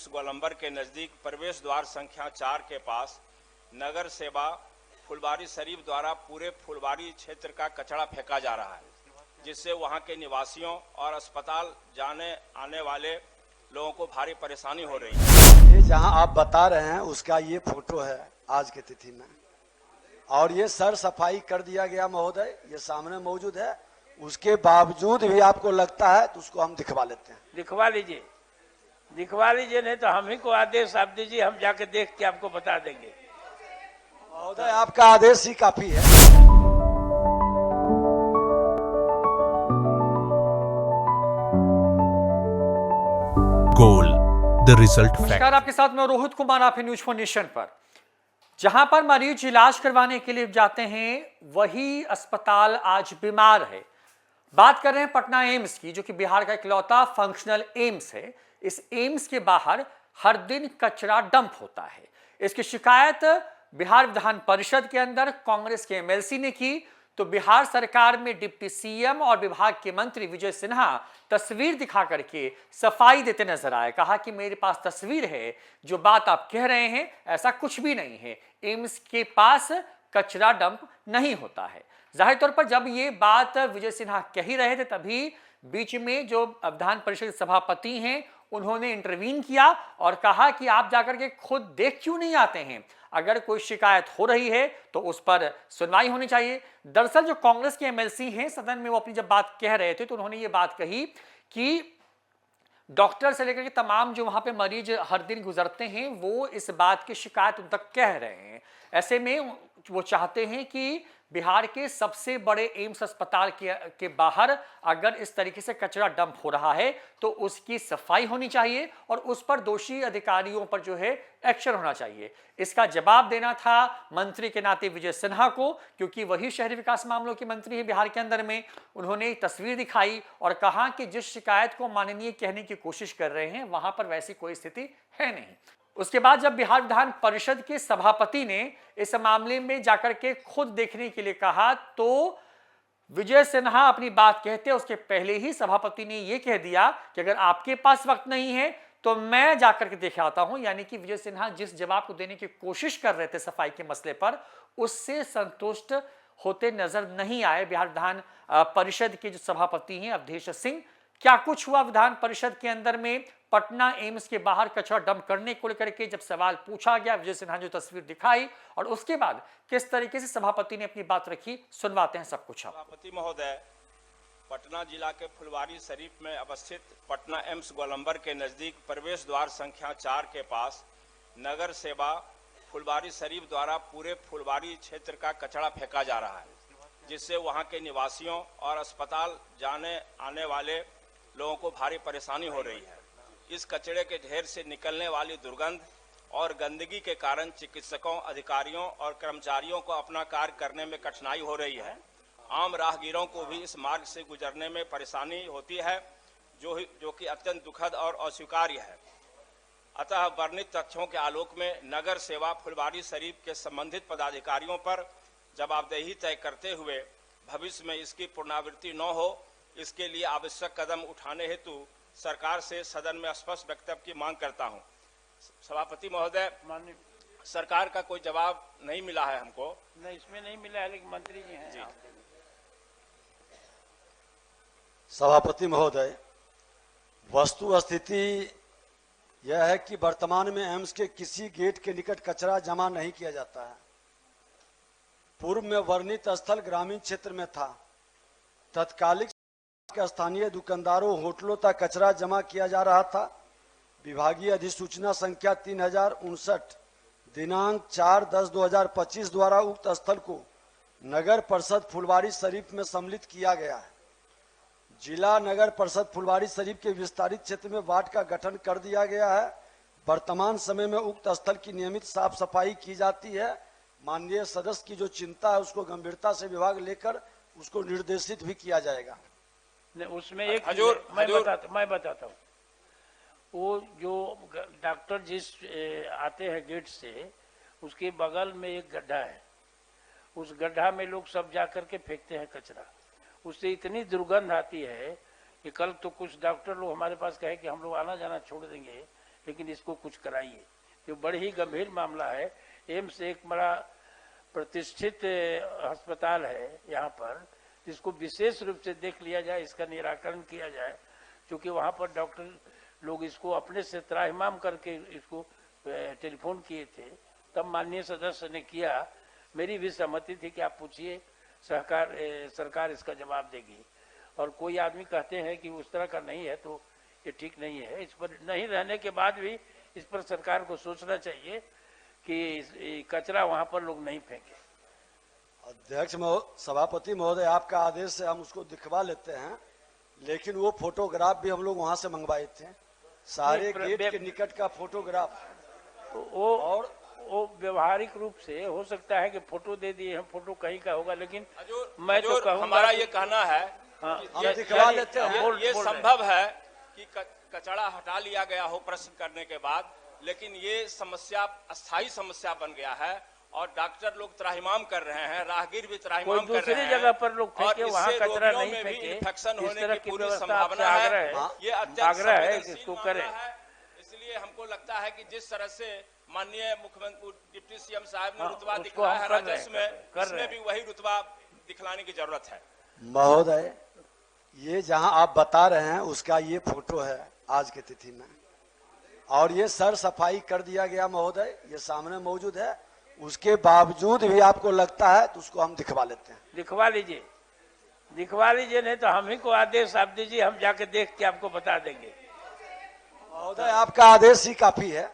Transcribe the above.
AIIMS गोलंबर के नजदीक प्रवेश द्वार संख्या 4 के पास नगर सेवा फुलवारी शरीफ द्वारा पूरे फुलवारी क्षेत्र का कचरा फेंका जा रहा है, जिससे वहां के निवासियों और अस्पताल जाने आने वाले लोगों को भारी परेशानी हो रही है। ये जहां आप बता रहे हैं उसका ये फोटो है आज की तिथि में, और ये सर सफाई कर दिया गया महोदय, ये सामने मौजूद है। उसके बावजूद भी आपको लगता है तो उसको हम दिखवा लेते हैं। दिखवा लीजिए, नहीं तो हम ही को आदेश आप दीजिए, हम जाके देख के आपको बता देंगे। महोदय आपका आदेश ही काफी है। Goal the result fact. नमस्कार, आपके साथ मैं रोहित कुमार, आप न्यूज फॉर नेशन पर। जहां पर मरीज इलाज करवाने के लिए जाते हैं वही अस्पताल आज बीमार है। बात कर रहे हैं पटना एम्स की, जो कि बिहार का इकलौता फंक्शनल एम्स है। इस एम्स के बाहर हर दिन कचरा डंप होता है। इसकी शिकायत बिहार विधान परिषद के अंदर कांग्रेस के एमएलसी ने की, तो बिहार सरकार में डिप्टी सीएम और विभाग के मंत्री विजय सिन्हा तस्वीर दिखा करके सफाई देते नजर आए। कहा कि मेरे पास तस्वीर है, जो बात आप कह रहे हैं ऐसा कुछ भी नहीं है, एम्स के पास कचरा डंप नहीं होता है। जाहिर तौर पर जब ये बात विजय सिन्हा कह ही रहे थे, तभी बीच में जो विधान परिषद सभापति हैं उन्होंने इंटरवीन किया और कहा कि आप जाकर के खुद देख क्यों नहीं आते हैं, अगर कोई शिकायत हो रही है तो उस पर सुनवाई होनी चाहिए। दरअसल जो कांग्रेस के एमएलसी हैं, सदन में वो अपनी जब बात कह रहे थे तो उन्होंने ये बात कही कि डॉक्टर से लेकर के तमाम जो वहां पे मरीज हर दिन गुजरते हैं वो इस बात की शिकायत उन तक कह रहे हैं। ऐसे में वो चाहते हैं कि बिहार के सबसे बड़े एम्स अस्पताल के बाहर अगर इस तरीके से कचरा डंप हो रहा है तो उसकी सफाई होनी चाहिए और उस पर दोषी अधिकारियों पर जो है एक्शन होना चाहिए। इसका जवाब देना था मंत्री के नाते विजय सिन्हा को, क्योंकि वही शहरी विकास मामलों के मंत्री हैं बिहार के अंदर में। उन्होंने एक तस्वीर दिखाई और कहा कि जिस शिकायत को माननीय कहने की कोशिश कर रहे हैं वहां पर वैसी कोई स्थिति है नहीं। उसके बाद जब बिहार विधान परिषद के सभापति ने इस मामले में जाकर के खुद देखने के लिए कहा, तो विजय सिन्हा अपनी बात कहते उसके पहले ही सभापति ने यह कह दिया कि अगर आपके पास वक्त नहीं है तो मैं जाकर के देख आता हूं। यानी कि विजय सिन्हा जिस जवाब को देने की कोशिश कर रहे थे सफाई के मसले पर, उससे संतुष्ट होते नजर नहीं आए बिहार विधान परिषद के जो सभापति हैं अवधेश सिंह। क्या कुछ हुआ विधान परिषद के अंदर में पटना एम्स के बाहर कचरा डंप करने को लेकर के जब सवाल पूछा गया, विजय सिन्हा जो तस्वीर दिखाई और उसके बाद किस तरीके से सभापति ने अपनी बात रखी, सुनवाते हैं सब कुछ। सभापति महोदय, पटना जिला के फुलवारी शरीफ में अवस्थित पटना एम्स गोलंबर के नजदीक प्रवेश द्वार संख्या 4 के पास नगर सेवा फुलवारी शरीफ द्वारा पूरे फुलवारी क्षेत्र का कचरा फेंका जा रहा है, जिससे वहां के निवासियों और अस्पताल जाने आने वाले लोगों को भारी परेशानी हो रही है। इस कचरे के ढेर से निकलने वाली दुर्गंध और गंदगी के कारण चिकित्सकों, अधिकारियों और कर्मचारियों को अपना कार्य करने में कठिनाई हो रही है। आम राहगीरों को भी इस मार्ग से गुजरने में परेशानी होती है, जो कि अत्यंत दुखद और अस्वीकार्य है। अतः वर्णित तथ्यों के आलोक में नगर सेवा फुलवारी शरीफ के संबंधित पदाधिकारियों पर जवाबदेही तय करते हुए भविष्य में इसकी पुनरावृत्ति न हो, इसके लिए आवश्यक कदम उठाने हेतु सरकार से सदन में स्पष्ट वक्तव्य की मांग करता हूं। सभापति महोदय, सरकार का कोई जवाब नहीं मिला है हमको। नहीं, इसमें नहीं मिला है, लेकिन मंत्री जी हैं। सभापति महोदय, वस्तु स्थिति यह है कि वर्तमान में एम्स के किसी गेट के निकट कचरा जमा नहीं किया जाता है। पूर्व में वर्णित स्थल ग्रामीण क्षेत्र में था। तत्कालिक स्थानीय दुकानदारों, होटलों तक कचरा जमा किया जा रहा था। विभागीय अधिसूचना संख्या 3059 दिनांक 4/10/2025 द्वारा उक्त स्थल को नगर परिषद फुलवारी शरीफ में सम्मिलित किया गया है। जिला नगर परिषद फुलवारी शरीफ के विस्तारित क्षेत्र में वार्ड का गठन कर दिया गया है। वर्तमान समय में उक्त स्थल की नियमित साफ सफाई की जाती है। माननीय सदस्य की जो चिंता है उसको गंभीरता से विभाग लेकर उसको निर्देशित भी किया जाएगा। उसमें एक मैं बताता हूँ, वो जो डॉक्टर जिस आते हैं गेट से, उसके बगल में एक गड्ढा है। उस गड्ढा में लोग सब जाकर के फेंकते हैं कचरा। उससे इतनी दुर्गंध आती है कि कल तो कुछ डॉक्टर लोग हमारे पास कहे कि हम लोग आना जाना छोड़ देंगे, लेकिन इसको कुछ कराइए। तो बड़ी ही गंभीर मामला है। एम्स एक बड़ा प्रतिष्ठित अस्पताल है यहाँ पर, जिसको विशेष रूप से देख लिया जाए, इसका निराकरण किया जाए, क्योंकि वहाँ पर डॉक्टर लोग इसको अपने से त्राहिमाम करके इसको टेलीफोन किए थे, तब माननीय सदस्य ने किया। मेरी भी सहमति थी कि आप पूछिए, सरकार इसका जवाब देगी। और कोई आदमी कहते हैं कि उस तरह का नहीं है तो ये ठीक नहीं है। इस पर नहीं रहने के बाद भी इस पर सरकार को सोचना चाहिए कि कचरा वहाँ पर लोग नहीं फेंके। अध्यक्ष सभापति महोदय, आपका आदेश से हम उसको दिखवा लेते हैं, लेकिन वो फोटोग्राफ भी हम लोग वहाँ से मंगवाए थे, सारे गेट के निकट का फोटोग्राफ। तो वो व्यवहारिक रूप से हो सकता है कि फोटो दे दिए हैं, फोटो कहीं का होगा, लेकिन मैं तो कहूँगा हमारा ये कहना है हम दिखवा लेते हैं। ये संभव है कि कचरा हटा लिया गया हो प्रश्न करने के बाद, लेकिन ये समस्या अस्थायी समस्या बन गया है और डॉक्टर लोग त्राहिमाम कर रहे हैं, राहगीर भी त्राहिमाम कर रहे हैं। दूसरी जगह पर लोग फेंके, वहाँ कचरा नहीं में भी फेंके। इन्फेक्शन इस होने तरह की की पूरी व्यवस्था संभावना आपसे है। ये अत्यंत आग्रह है कि संवेदनशील इसको मामला करें। है। इसलिए हमको लगता है कि जिस तरह से माननीय मुख्यमंत्री डिप्टी सीएम साहब ने रुतबा दिखलाया है राजस्व में, इसमें भी वही रुतबा दिखलाने की जरूरत है। महोदय, ये जहां आप बता रहे हैं उसका ये फोटो है आज की तिथि में, और ये सर सफाई कर दिया गया महोदय, ये सामने मौजूद है। उसके बावजूद भी आपको लगता है तो उसको हम दिखवा लेते हैं। दिखवा लीजिए, नहीं तो हम ही को आदेश आप दीजिए, हम जाके देख के आपको बता देंगे। महोदय, आपका आदेश ही काफी है।